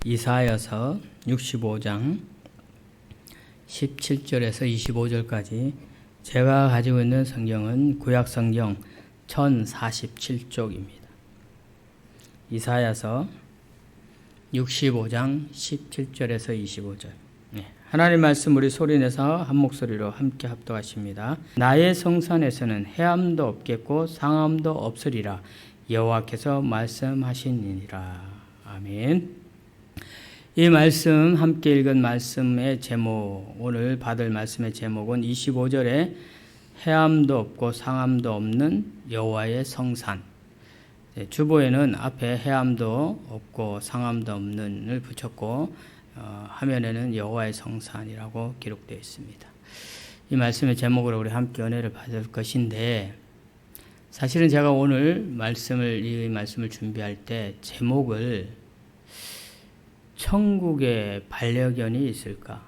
이사야서 65장 17절에서 25절까지 제가 가지고 있는 성경은 구약성경 1047쪽입니다. 이사야서 65장 17절에서 25절. 하나님 말씀 우리 소리내서 한 목소리로 함께 합독하십니다. 나의 성산에서는 해함도 없겠고 상함도 없으리라. 여호와께서 말씀하시니라. 아멘. 이 말씀 함께 읽은 말씀의 제목, 오늘 받을 말씀의 제목은 25절에 해함도 없고 상함도 없는 여호와의 성산. 주보에는 앞에 해함도 없고 상함도 없는을 붙였고 화면에는 여호와의 성산이라고 기록되어 있습니다. 이 말씀의 제목으로 우리 함께 은혜를 받을 것인데, 사실은 제가 오늘 이 말씀을 준비할 때 제목을 천국에 반려견이 있을까?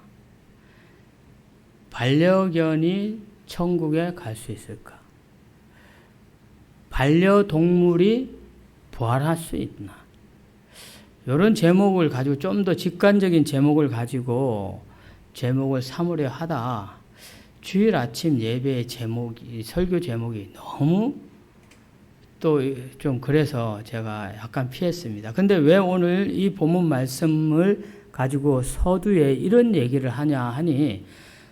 반려견이 천국에 갈 수 있을까? 반려동물이 부활할 수 있나? 이런 제목을 가지고 좀 더 직관적인 제목을 가지고 제목을 삼으려 하다 주일 아침 예배의 제목이, 설교 제목이 너무 또 좀 그래서 제가 약간 피했습니다. 근데 왜 오늘 이 본문 말씀을 가지고 서두에 이런 얘기를 하냐 하니,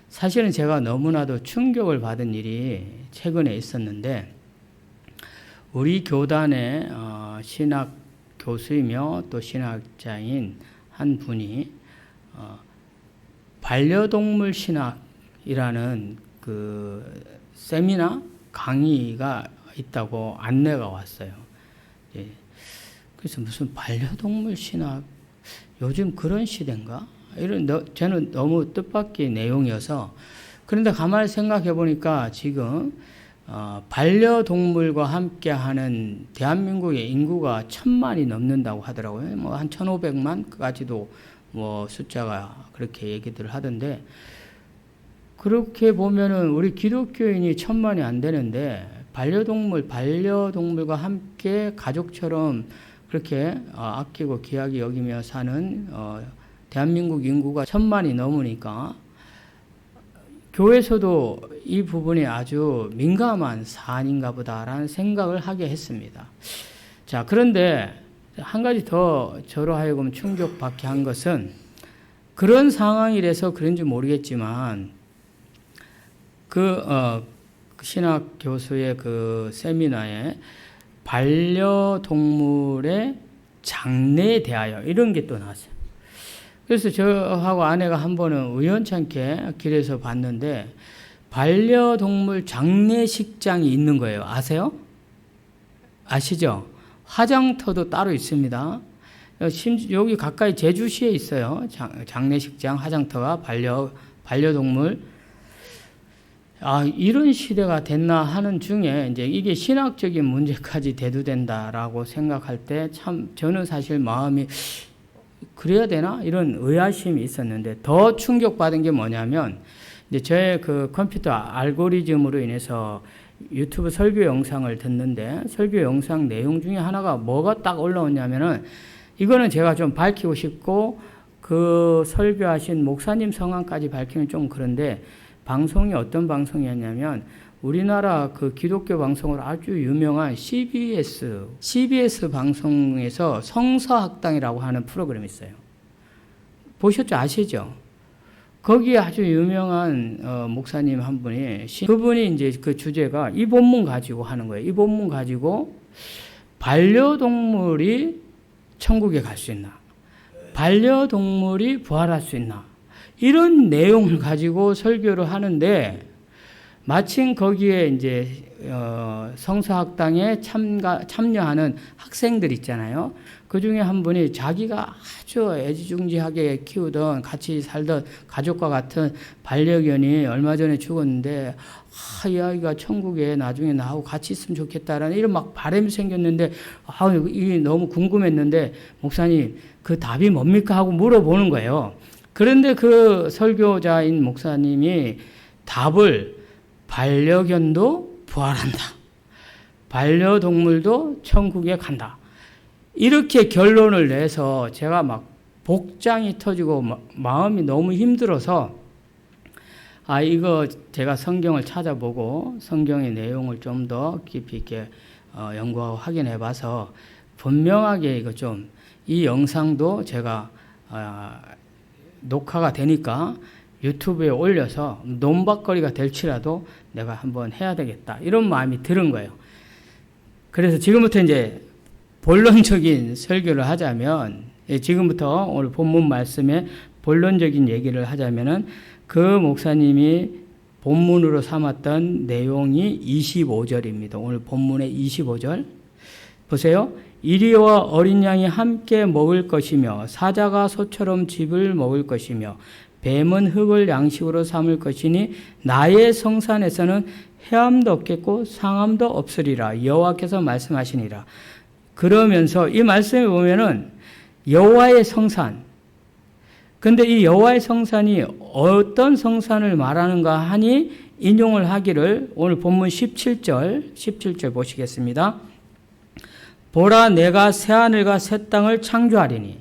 사실은 제가 너무나도 충격을 받은 일이 최근에 있었는데, 우리 교단의 신학 교수이며 또 신학자인 한 분이 반려동물 신학이라는 그 세미나 강의가 있다고 안내가 왔어요. 그래서 무슨 반려동물 신학, 요즘 그런 시대인가? 저는 너무 뜻밖의 내용이어서. 그런데 가만히 생각해 보니까 지금 반려동물과 함께하는 대한민국의 인구가 1000만이 넘는다고 하더라고요. 뭐 한 1500만까지도 뭐 숫자가 그렇게 얘기들 하던데, 그렇게 보면은 우리 기독교인이 1000만이 안 되는데 반려동물과 함께 가족처럼 그렇게 아끼고 귀하게 여기며 사는 대한민국 인구가 1000만이 넘으니까 교회에서도 이 부분이 아주 민감한 사안인가 보다라는 생각을 하게 했습니다. 자, 그런데 한 가지 더 저로 하여금 충격받게 한 것은, 그런 상황이라서 그런지 모르겠지만 신학 교수의 그 세미나에 반려동물의 장래에 대하여 이런 게 또 나왔어요. 그래서 저하고 아내가 한 번은 우연찮게 길에서 봤는데 반려동물 장례식장이 있는 거예요. 아세요? 아시죠? 화장터도 따로 있습니다. 여기 가까이 제주시에 있어요. 장례식장, 화장터가 반려동물. 이런 시대가 됐나 하는 중에 이제 이게 신학적인 문제까지 대두된다라고 생각할 때 참 저는 사실 마음이 그래야 되나? 이런 의아심이 있었는데, 더 충격받은 게 뭐냐면, 이제 저의 그 컴퓨터 알고리즘으로 인해서 유튜브 설교 영상을 듣는데, 설교 영상 내용 중에 하나가 뭐가 딱 올라오냐면은, 이거는 제가 좀 밝히고 싶고, 그 설교하신 목사님 성함까지 밝히면 좀 그런데, 방송이 어떤 방송이었냐면, 우리나라 그 기독교 방송으로 아주 유명한 CBS 방송에서 성서학당이라고 하는 프로그램이 있어요. 보셨죠? 아시죠? 거기에 아주 유명한 목사님 한 분이, 그분이 이제 그 주제가 이 본문 가지고 하는 거예요. 이 본문 가지고 반려동물이 천국에 갈 수 있나? 반려동물이 부활할 수 있나? 이런 내용을 가지고 설교를 하는데, 마침 거기에 이제 성서학당에 참여하는 학생들 있잖아요. 그 중에 한 분이 자기가 아주 애지중지하게 키우던, 같이 살던 가족과 같은 반려견이 얼마 전에 죽었는데, 이 아이가 천국에 나중에 나하고 같이 있으면 좋겠다라는 이런 막 바람이 생겼는데, 이게 너무 궁금했는데, 목사님 그 답이 뭡니까? 하고 물어보는 거예요. 그런데 그 설교자인 목사님이 답을, 반려견도 부활한다, 반려동물도 천국에 간다, 이렇게 결론을 내서 제가 막 복장이 터지고 마음이 너무 힘들어서 이거 제가 성경을 찾아보고 성경의 내용을 좀 더 깊이 있게 연구하고 확인해 봐서 분명하게 이거 좀 이 영상도 제가 녹화가 되니까 유튜브에 올려서 논박거리가 될지라도 내가 한번 해야 되겠다 이런 마음이 드는 거예요. 그래서 지금부터 이제 본론적인 설교를 하자면, 지금부터 오늘 본문 말씀에 본론적인 얘기를 하자면은 그 목사님이 본문으로 삼았던 내용이 25절입니다. 오늘 본문의 25절 보세요. 이리와 어린 양이 함께 먹을 것이며 사자가 소처럼 짚을 먹을 것이며 뱀은 흙을 양식으로 삼을 것이니 나의 성산에서는 해함도 없겠고 상함도 없으리라 여호와께서 말씀하시니라. 그러면서 이 말씀에 보면은 여호와의 성산, 근데 이 여호와의 성산이 어떤 성산을 말하는가 하니 인용을 하기를 오늘 본문 17절 보시겠습니다. 보라 내가 새하늘과 새 땅을 창조하리니,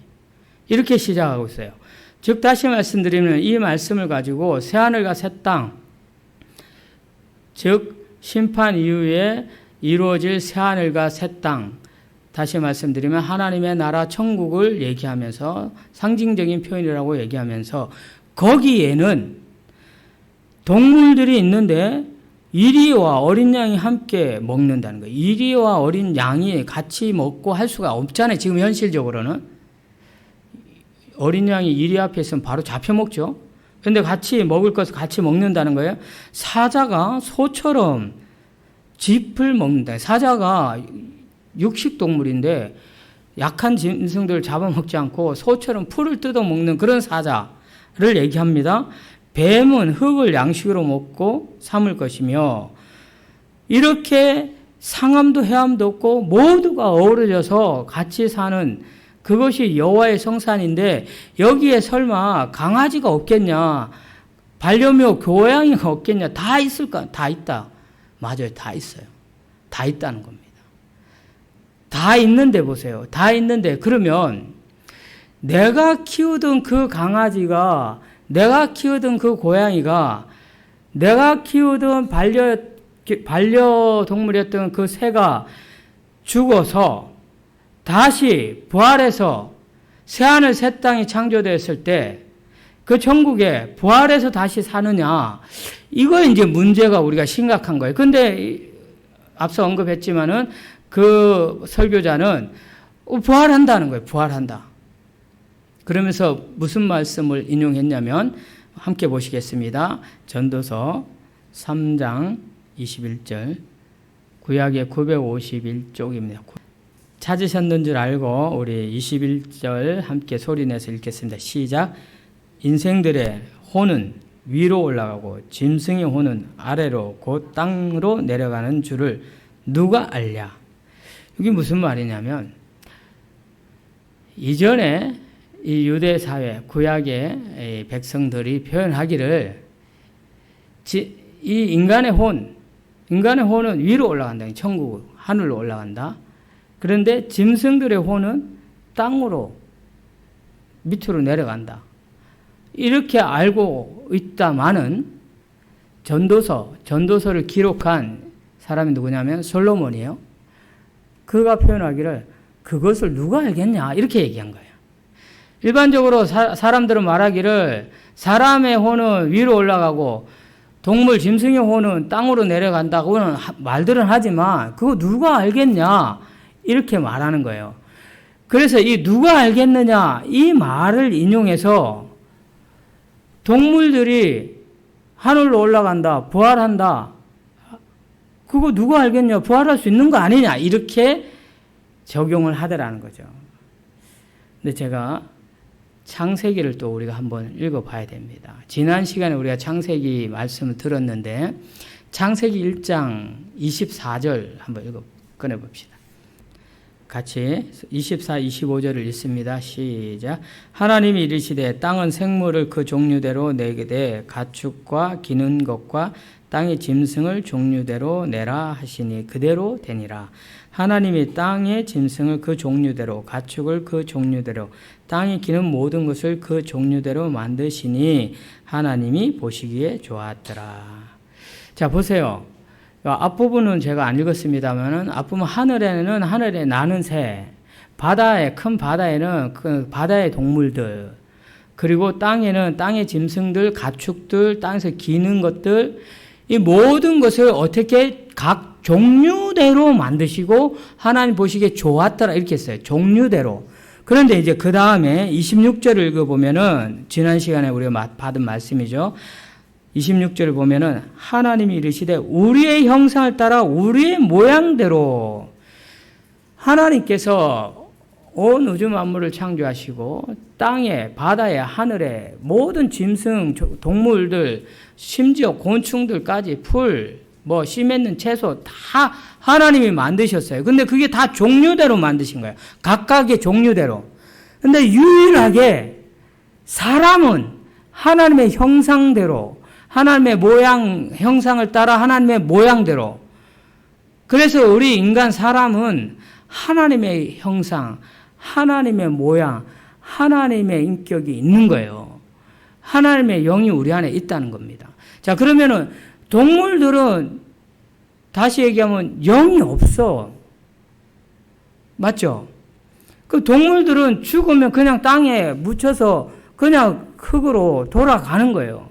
이렇게 시작하고 있어요. 즉 다시 말씀드리면 이 말씀을 가지고 새하늘과 새 땅, 즉 심판 이후에 이루어질 새하늘과 새 땅, 다시 말씀드리면 하나님의 나라 천국을 얘기하면서 상징적인 표현이라고 얘기하면서 거기에는 동물들이 있는데 이리와 어린 양이 함께 먹는다는 거예요. 이리와 어린 양이 같이 먹고 할 수가 없잖아요. 지금 현실적으로는. 어린 양이 이리 앞에 있으면 바로 잡혀 먹죠. 그런데 같이 먹을 것을 같이 먹는다는 거예요. 사자가 소처럼 짚을 먹는다. 사자가 육식동물인데 약한 짐승들을 잡아먹지 않고 소처럼 풀을 뜯어먹는 그런 사자를 얘기합니다. 뱀은 흙을 양식으로 먹고 삼을 것이며, 이렇게 상함도 해함도 없고 모두가 어우러져서 같이 사는 그것이 여호와의 성산인데 여기에 설마 강아지가 없겠냐, 반려묘 고양이가 없겠냐, 다 있을까? 다 있다. 맞아요. 다 있어요. 다 있다는 겁니다. 다 있는데 보세요. 다 있는데 그러면 내가 키우던 그 강아지가, 내가 키우던 그 고양이가, 내가 키우던 반려동물이었던 그 새가 죽어서 다시 부활해서 새하늘 새 땅이 창조되었을 때 그 천국에 부활해서 다시 사느냐, 이거 이제 문제가 우리가 심각한 거예요. 근데 앞서 언급했지만은 그 설교자는 부활한다는 거예요. 부활한다. 그러면서 무슨 말씀을 인용했냐면 함께 보시겠습니다. 전도서 3장 21절, 구약의 951쪽입니다. 찾으셨는 줄 알고 우리 21절 함께 소리내서 읽겠습니다. 시작. 인생들의 혼은 위로 올라가고 짐승의 혼은 아래로 곧 땅으로 내려가는 줄을 누가 알랴. 이게 무슨 말이냐면 이전에 이 유대 사회 구약의 백성들이 표현하기를 이 인간의 혼은 위로 올라간다. 천국 하늘로 올라간다. 그런데 짐승들의 혼은 땅으로 밑으로 내려간다. 이렇게 알고 있다마는 전도서를 기록한 사람이 누구냐면 솔로몬이에요. 그가 표현하기를 그것을 누가 알겠냐 이렇게 얘기한 거예요. 일반적으로 사람들은 말하기를 사람의 혼은 위로 올라가고 동물 짐승의 혼은 땅으로 내려간다고는 말들은 하지만 그거 누가 알겠냐 이렇게 말하는 거예요. 그래서 이 누가 알겠느냐 이 말을 인용해서 동물들이 하늘로 올라간다, 부활한다, 그거 누가 알겠냐, 부활할 수 있는 거 아니냐 이렇게 적용을 하더라는 거죠. 근데 제가 창세기를 또 우리가 한번 읽어봐야 됩니다. 지난 시간에 우리가 창세기 말씀을 들었는데 창세기 1장 24절 한번 꺼내봅시다. 같이 24, 25절을 읽습니다. 시작. 하나님이 이르시되 땅은 생물을 그 종류대로 내게 돼 가축과 기는 것과 땅의 짐승을 종류대로 내라 하시니 그대로 되니라. 하나님이 땅의 짐승을 그 종류대로, 가축을 그 종류대로, 땅에 기는 모든 것을 그 종류대로 만드시니 하나님이 보시기에 좋았더라. 자, 보세요. 앞부분은 제가 안 읽었습니다만은 앞부분 하늘에는 하늘에 나는 새, 바다에, 큰 바다에는 그 바다의 동물들, 그리고 땅에는 땅의 짐승들, 가축들, 땅에서 기는 것들, 이 모든 것을 어떻게 각 종류대로 만드시고 하나님 보시기에 좋았더라 이렇게 했어요. 종류대로. 그런데 이제 그 다음에 26절을 읽어보면은 지난 시간에 우리가 받은 말씀이죠. 26절을 보면은 하나님이 이르시되 우리의 형상을 따라 우리의 모양대로. 하나님께서 온 우주 만물을 창조하시고 땅에, 바다에, 하늘에 모든 짐승, 동물들, 심지어 곤충들까지 풀, 씨 맺는 채소 다 하나님이 만드셨어요. 근데 그게 다 종류대로 만드신 거예요. 각각의 종류대로. 근데 유일하게 사람은 하나님의 형상대로, 하나님의 모양, 형상을 따라 하나님의 모양대로. 그래서 우리 인간 사람은 하나님의 형상, 하나님의 모양, 하나님의 인격이 있는 거예요. 하나님의 영이 우리 안에 있다는 겁니다. 자, 그러면은 동물들은 다시 얘기하면 영이 없어. 맞죠? 그 동물들은 죽으면 그냥 땅에 묻혀서 그냥 흙으로 돌아가는 거예요.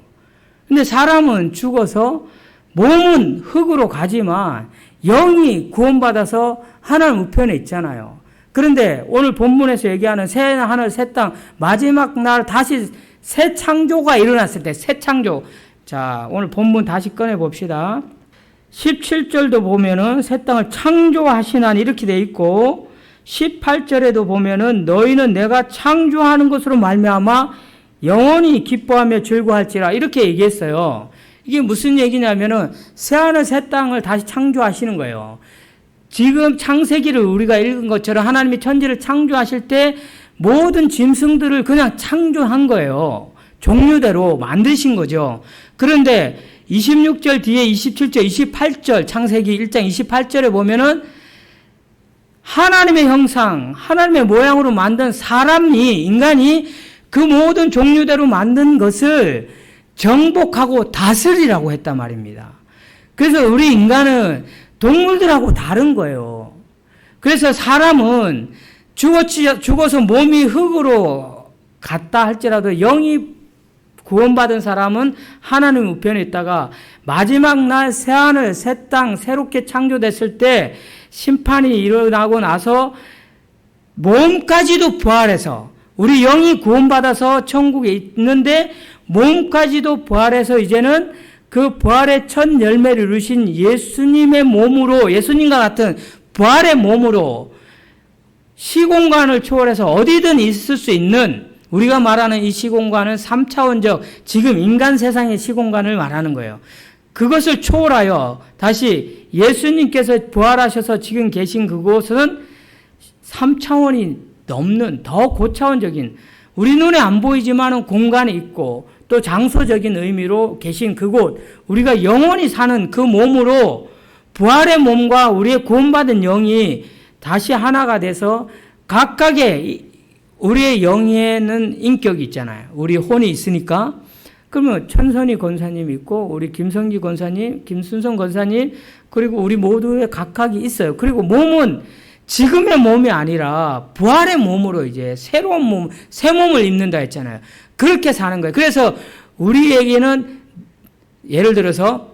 근데 사람은 죽어서 몸은 흙으로 가지만 영이 구원받아서 하나님 우편에 있잖아요. 그런데 오늘 본문에서 얘기하는 새 하늘 새 땅 마지막 날 다시 새 창조가 일어났을 때 새 창조. 자, 오늘 본문 다시 꺼내 봅시다. 17절도 보면은 새 땅을 창조하시나니 이렇게 돼 있고 18절에도 보면은 너희는 내가 창조하는 것으로 말미암아 영원히 기뻐하며 즐거워할지라 이렇게 얘기했어요. 이게 무슨 얘기냐면은 새하늘 새 땅을 다시 창조하시는 거예요. 지금 창세기를 우리가 읽은 것처럼 하나님이 천지를 창조하실 때 모든 짐승들을 그냥 창조한 거예요. 종류대로 만드신 거죠. 그런데 26절 뒤에 27절, 28절 창세기 1장 28절에 보면은 하나님의 형상, 하나님의 모양으로 만든 사람이, 인간이 그 모든 종류대로 만든 것을 정복하고 다스리라고 했단 말입니다. 그래서 우리 인간은 동물들하고 다른 거예요. 그래서 사람은 죽어서 몸이 흙으로 갔다 할지라도 영이 구원받은 사람은 하나님 우편에 있다가 마지막 날 새하늘 새 땅 새롭게 창조됐을 때 심판이 일어나고 나서 몸까지도 부활해서 우리 영이 구원받아서 천국에 있는데 몸까지도 부활해서 이제는 그 부활의 첫 열매를 이루신 예수님의 몸으로, 예수님과 같은 부활의 몸으로 시공간을 초월해서 어디든 있을 수 있는, 우리가 말하는 이 시공간은 3차원적 지금 인간 세상의 시공간을 말하는 거예요. 그것을 초월하여 다시 예수님께서 부활하셔서 지금 계신 그곳은 3차원이 넘는 더 고차원적인, 우리 눈에 안 보이지만은 공간이 있고 또 장소적인 의미로 계신 그곳, 우리가 영원히 사는 그 몸으로 부활의 몸과 우리의 구원받은 영이 다시 하나가 돼서 각각의 우리의 영에는 인격이 있잖아요. 우리 혼이 있으니까. 그러면 천선희 권사님 있고 우리 김성기 권사님, 김순성 권사님, 그리고 우리 모두의 각각이 있어요. 그리고 몸은 지금의 몸이 아니라 부활의 몸으로 이제 새로운 몸, 새 몸을 입는다 했잖아요. 그렇게 사는 거예요. 그래서 우리에게는 예를 들어서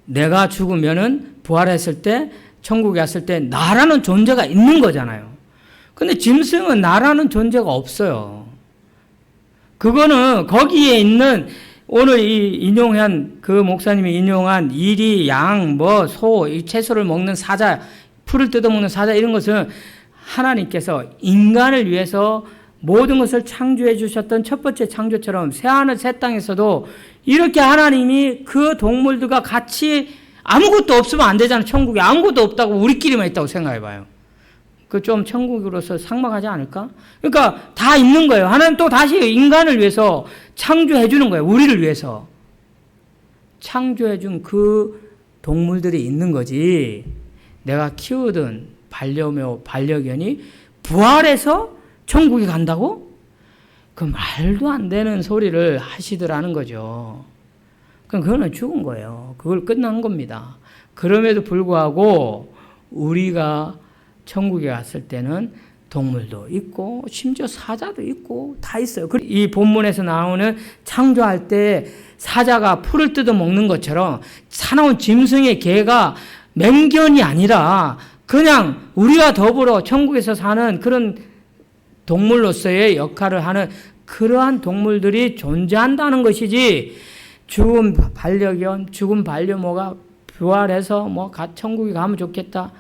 내가 죽으면은 부활했을 때, 천국에 왔을 때 나라는 존재가 있는 거잖아요. 근데 짐승은 나라는 존재가 없어요. 그거는 거기에 있는 오늘 이 인용한 그 목사님이 인용한 이리, 양, 소, 이 채소를 먹는 사자, 풀을 뜯어먹는 사자 이런 것은 하나님께서 인간을 위해서 모든 것을 창조해 주셨던 첫 번째 창조처럼 새하늘 새 땅에서도 이렇게 하나님이 그 동물들과 같이 아무것도 없으면 안 되잖아요. 천국에 아무것도 없다고 우리끼리만 있다고 생각해 봐요. 그 좀 천국으로서 삭막하지 않을까? 그러니까 다 있는 거예요. 하나님 또 다시 인간을 위해서 창조해 주는 거예요. 우리를 위해서. 창조해준 그 동물들이 있는 거지. 내가 키우던 반려묘, 반려견이 부활해서 천국에 간다고? 그 말도 안 되는 소리를 하시더라는 거죠. 그럼 그거는 죽은 거예요. 그걸 끝난 겁니다. 그럼에도 불구하고 우리가 천국에 갔을 때는 동물도 있고 심지어 사자도 있고 다 있어요. 이 본문에서 나오는 창조할 때 사자가 풀을 뜯어 먹는 것처럼 사나운 짐승의 개가 맹견이 아니라 그냥 우리와 더불어 천국에서 사는 그런 동물로서의 역할을 하는 그러한 동물들이 존재한다는 것이지, 죽은 반려견, 죽은 반려묘가 부활해서 천국에 가면 좋겠다.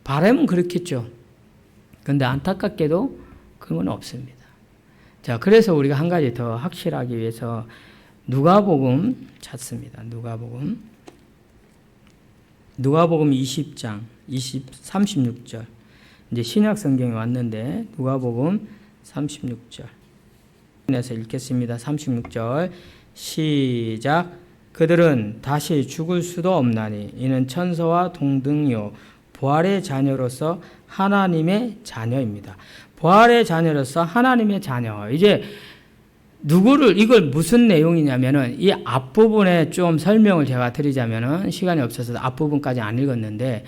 바람은 그렇겠죠. 그런데 안타깝게도 그건 없습니다. 자, 그래서 우리가 한 가지 더 확실하기 위해서 누가복음 찾습니다. 누가복음 20장 36절. 이제 신약 성경에 왔는데 누가복음 36절. 에서 읽겠습니다. 36절 시작. 그들은 다시 죽을 수도 없나니 이는 천사와 동등이요 부활의 자녀로서 하나님의 자녀입니다. 부활의 자녀로서 하나님의 자녀. 이제 이걸 무슨 내용이냐면은 이 앞부분에 좀 설명을 제가 드리자면은 시간이 없어서 앞부분까지 안 읽었는데,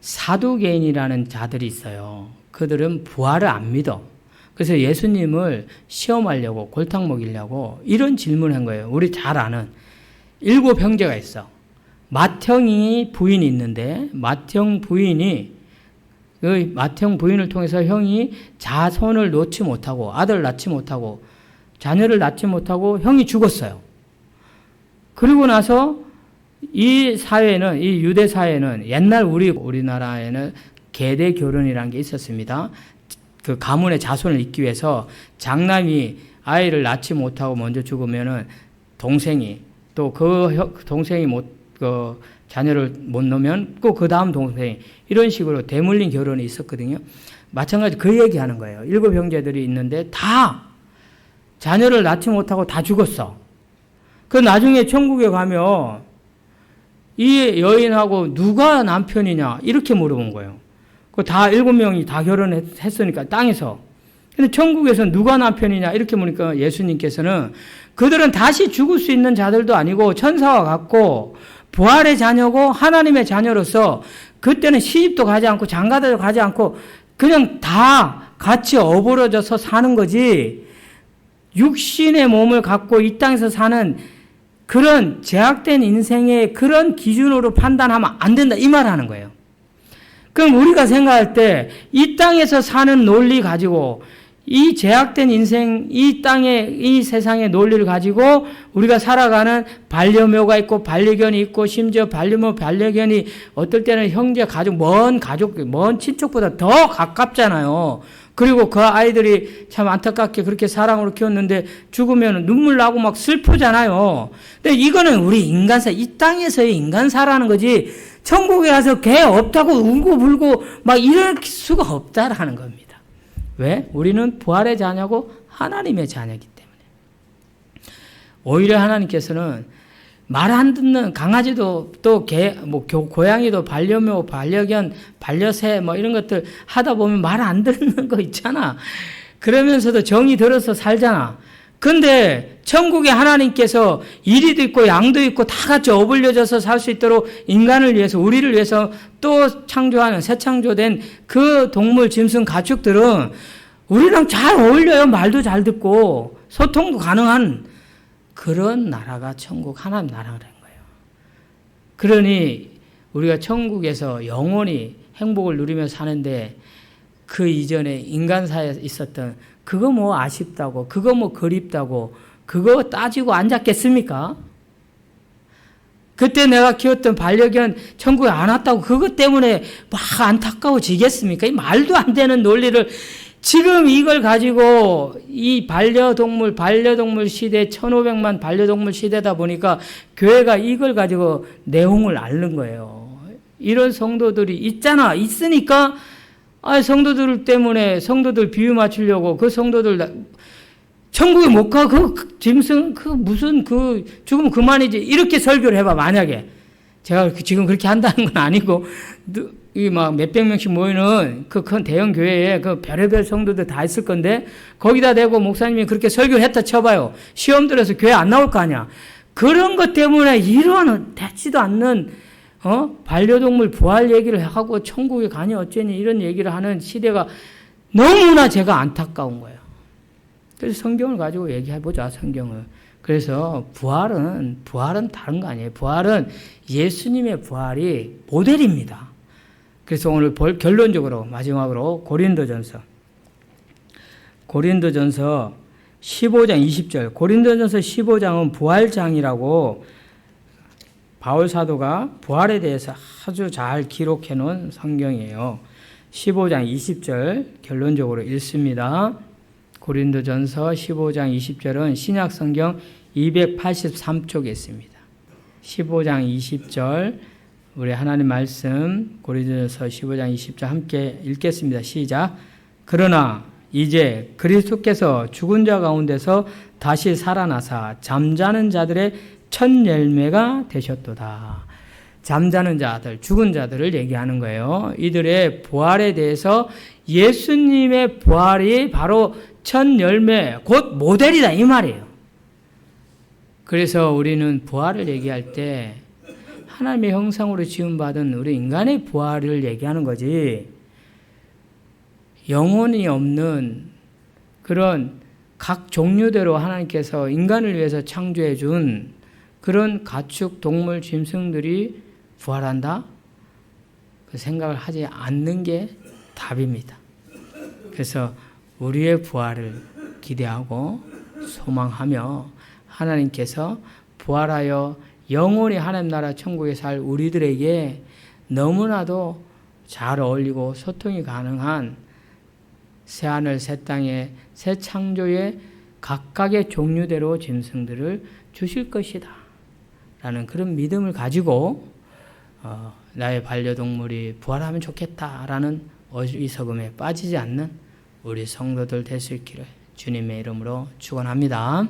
사두개인이라는 자들이 있어요. 그들은 부활을 안 믿어. 그래서 예수님을 시험하려고, 골탕 먹이려고 이런 질문을 한 거예요. 우리 잘 아는 7 형제가 있어. 맏형이 부인이 있는데 맏형 부인을 통해서 형이 자손을 놓지 못하고, 아들을 낳지 못하고 자녀를 낳지 못하고 형이 죽었어요. 그리고 나서 이 유대 사회는 옛날 우리나라에는 계대 결혼이라는 게 있었습니다. 그 가문의 자손을 잇기 위해서 장남이 아이를 낳지 못하고 먼저 죽으면은 동생이, 또 동생이 자녀를 못 놓으면 꼭 그 다음 동생이, 이런 식으로 대물림 결혼이 있었거든요. 마찬가지 그 얘기하는 거예요. 7 형제들이 있는데 다 자녀를 낳지 못하고 다 죽었어. 그 나중에 천국에 가면 이 여인하고 누가 남편이냐 이렇게 물어본 거예요. 그 다 7명이 다 결혼했으니까 땅에서. 근데 천국에서 누가 남편이냐 이렇게 물으니까 예수님께서는 그들은 다시 죽을 수 있는 자들도 아니고 천사와 같고 부활의 자녀고 하나님의 자녀로서 그때는 시집도 가지 않고 장가도 가지 않고 그냥 다 같이 어우러져서 사는 거지, 육신의 몸을 갖고 이 땅에서 사는 그런 제약된 인생의 그런 기준으로 판단하면 안 된다, 이 말 하는 거예요. 그럼 우리가 생각할 때 이 땅에서 사는 논리 가지고, 이 제약된 인생, 이 세상의 논리를 가지고 우리가 살아가는 반려묘가 있고 반려견이 있고, 심지어 반려묘, 반려견이 어떨 때는 형제, 먼 친척보다 더 가깝잖아요. 그리고 그 아이들이 참 안타깝게 그렇게 사랑으로 키웠는데 죽으면 눈물 나고 막 슬프잖아요. 근데 이거는 우리 인간사, 이 땅에서의 인간사라는 거지, 천국에 가서 개 없다고 울고 불고 막 이럴 수가 없다라는 겁니다. 왜? 우리는 부활의 자녀고 하나님의 자녀이기 때문에. 오히려 하나님께서는 말 안 듣는 강아지도, 또 고양이도 반려묘, 반려견, 반려새 이런 것들 하다 보면 말 안 듣는 거 있잖아. 그러면서도 정이 들어서 살잖아. 근데 천국에 하나님께서 이리도 있고 양도 있고 다 같이 어울려져서 살 수 있도록 인간을 위해서, 우리를 위해서 또 창조하는, 새 창조된 그 동물, 짐승, 가축들은 우리랑 잘 어울려요. 말도 잘 듣고 소통도 가능한 그런 나라가 천국 하나님 나라라는 거예요. 그러니 우리가 천국에서 영원히 행복을 누리며 사는데 그 이전에 인간사에 있었던 그거 아쉽다고, 그거 그립다고, 그거 따지고 앉았겠습니까? 그때 내가 키웠던 반려견 천국에 안 왔다고 그것 때문에 막 안타까워지겠습니까? 이 말도 안 되는 논리를 지금 이걸 가지고 이 반려동물 시대, 1500만 반려동물 시대다 보니까 교회가 이걸 가지고 내용을 앓는 거예요. 이런 성도들이 있으니까 성도들 때문에 성도들 비유 맞추려고 그 성도들 천국에 못 가. 짐승, 무슨, 죽으면 그만이지. 이렇게 설교를 해봐, 만약에. 제가 지금 그렇게 한다는 건 아니고, 이 막 몇백 명씩 모이는 그 큰 대형 교회에 그 별의별 성도들 다 있을 건데, 거기다 대고 목사님이 그렇게 설교를 했다 쳐봐요. 시험 들어서 교회 안 나올 거 아니야. 그런 것 때문에 이런 되지도 않는, 반려동물 부활 얘기를 하고 천국에 가니 어쩌니 이런 얘기를 하는 시대가 너무나 제가 안타까운 거예요. 그래서 성경을 가지고 얘기해보자, 성경을. 그래서 부활은 다른 거 아니에요. 부활은 예수님의 부활이 모델입니다. 그래서 오늘 결론적으로, 마지막으로 고린도전서 15장 20절. 고린도전서 15장은 부활장이라고 바울 사도가 부활에 대해서 아주 잘 기록해 놓은 성경이에요. 15장 20절 결론적으로 읽습니다. 고린도전서 15장 20절은 신약 성경 283쪽에 있습니다. 15장 20절 우리 하나님 말씀 고린도전서 15장 20절 함께 읽겠습니다. 시작. 그러나 이제 그리스도께서 죽은 자 가운데서 다시 살아나사 잠자는 자들의 첫 열매가 되셨도다. 잠자는 자들, 죽은 자들을 얘기하는 거예요. 이들의 부활에 대해서 예수님의 부활이 바로 첫 열매, 곧 모델이다 이 말이에요. 그래서 우리는 부활을 얘기할 때 하나님의 형상으로 지음받은 우리 인간의 부활을 얘기하는 거지, 영혼이 없는 그런 각 종류대로 하나님께서 인간을 위해서 창조해 준 그런 가축, 동물, 짐승들이 부활한다? 그 생각을 하지 않는 게 답입니다. 그래서 우리의 부활을 기대하고 소망하며 하나님께서 부활하여 영원히 하나님 나라 천국에 살 우리들에게 너무나도 잘 어울리고 소통이 가능한 새하늘 새 땅에 새 창조의 각각의 종류대로 짐승들을 주실 것이다 라는 그런 믿음을 가지고 나의 반려동물이 부활하면 좋겠다라는 어리석음에 빠지지 않는 우리 성도들 될 수 있기를 주님의 이름으로 축원합니다.